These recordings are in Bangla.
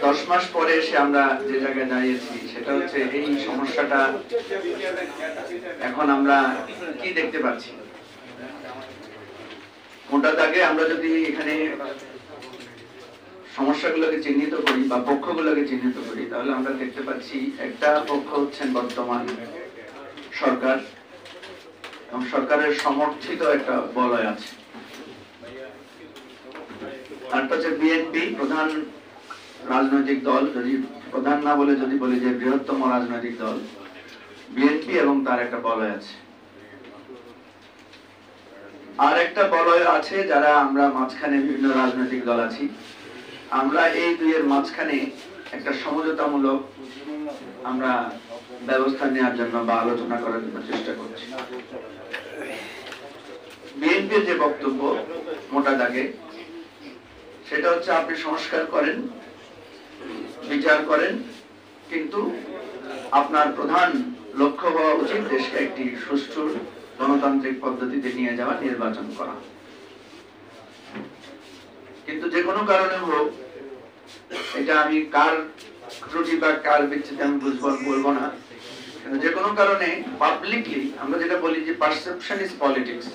10 মাস পরে এসে আমরা যে জায়গায় দাঁড়িয়েছি সেটা হচ্ছে এই সমস্যাটা এখন আমরা কি দেখতে পাচ্ছি। মোটা দাগে আমরা যদি এখানে সমস্যাগুলোকে চিহ্নিত করি বা পক্ষগুলোকে চিহ্নিত করি তাহলে আমরা দেখতে পাচ্ছি একটা পক্ষ হচ্ছেন বর্তমান সরকার এবং সরকারের সমর্থিত একটা বলয় আছে, আর হচ্ছে বিএনপি প্রধান রাজনৈতিক দল, যদি প্রধান না বলে যদি বলি যে বৃহত্তম রাজনৈতিক দল বিএনপি, এবং তার একটা বলয় আছে। আর একটা বলয় আছে যারা আমরা মাঝখানে বিভিন্ন রাজনৈতিক দল আছি, আমরা এই দুইয়ের মাঝখানে একটা সমঝোতামূলক আমরা ব্যবস্থা নেওয়ার জন্য বা আলোচনা করার জন্য চেষ্টা করছি। বিএনপির যে বক্তব্য মোটা দাগে সেটা হচ্ছে আপনি সংস্কার করেন, বিচার করেন, কিন্তু আপনার প্রধান লক্ষ্য হওয়া উচিত দেশকে একটি সুষ্ঠু গণতান্ত্রিক পদ্ধতিতে নিয়ে যাওয়া, নির্বাচন করা। কিন্তু যে কোনো কারণে হোক, এটা আমি কার ত্রুটি বা কার বিচ্ছেদ আমি বলবো না, কিন্তু যে কোনো কারণে পাবলিকলি আমরা যেটা বলি যে perception is politics,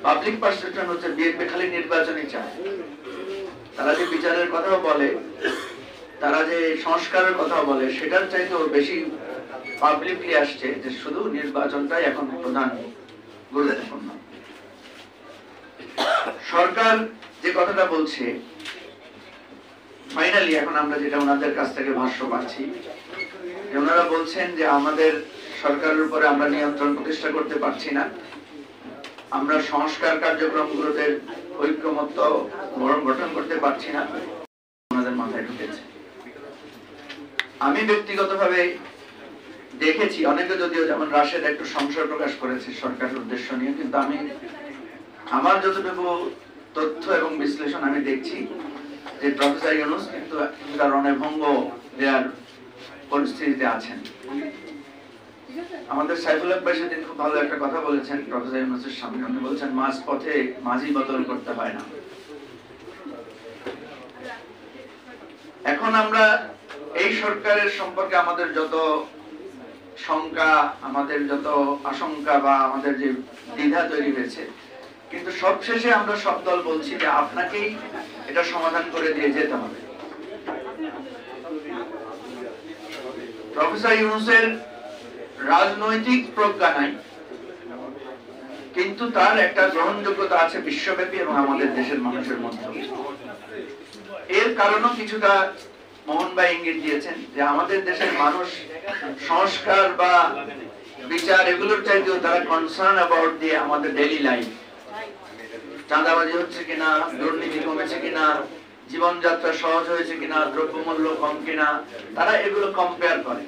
public perception হচ্ছে বিএনপি খালি নির্বাচনই চায়। তারা যে বিচারের কথাও বলে, তারা যে সংস্কারের কথা বলে, সেটার চাইতেও বেশি পাবলিকলি আসছে যে শুধু নির্বাচনটাই এখন প্রধান গুরুত্বপূর্ণ। সরকার যে কথাটা বলছে ফাইনালি, এখন আমরা যেটা ওনাদের কাছ থেকে ভাষ্য পাচ্ছি, ওনারা বলছেন যে আমাদের সরকারের উপরে আমরা নিয়ন্ত্রণ প্রতিষ্ঠা করতে পারছি না, আমরা সংস্কার কার্যক্রমগুলোতে ঐক্যমত্য গঠন করতে পারছি না, ওনাদের মাথায় ঢুকেছে। আমি ব্যক্তিগতভাবে দেখেছি অনেকে, যদিও যেমন রাশেদ একটু সংশয় প্রকাশ করেছে সরকারের উদ্দেশ্য নিয়ে, কিন্তু আমি আমার যতটুকু তথ্য এবং বিশ্লেষণ আমি দেখছি যে প্রফেসর ইউনূস কিন্তু তার রণভঙ্গ দেওয়ার পরিস্থিতিতে আছেন। আমাদের সাইফুল হক ভাই সেদিন খুব ভালো একটা কথা বলেছেন প্রফেসর ইউনূসের সামনে, উনি বলছেন মাঝ পথে মাঝি বদল করতে হয় না। এখন আমরা এই সরকারের সম্পর্কে আমাদের যত শঙ্কা, আমাদের যত আশঙ্কা বা আমাদের যে দ্বিধা তৈরি হয়েছে, কিন্তু সবশেষে আমরা সব দল বলছি যে আপনাকেই এটা সমাধান করে দিয়ে যেতে হবে। প্রফেসর ইউনূসের রাজনৈতিক প্রজ্ঞা নাই, কিন্তু তার একটা গ্রহণযোগ্যতা আছে বিশ্বব্যাপী এবং আমাদের দেশের মানুষের মধ্যে। এর কারণও কিছুটা মোহন ভাই ইঙ্গিত দিয়েছেন যে আমাদের দেশের মানুষ সংস্কার বা বিচার এগুলোর চাইতেও তারা কনসার্ন অ্যাবাউট দিয়ে আমাদের ডেইলি লাইফ, চাঁদাবাজি হচ্ছে কিনা, দুর্নীতি কমেছে কিনা, জীবনযাত্রা সহজ হয়েছে কিনা, দ্রব্যমূল্য কম কিনা, তারা এগুলো কম্পেয়ার করে।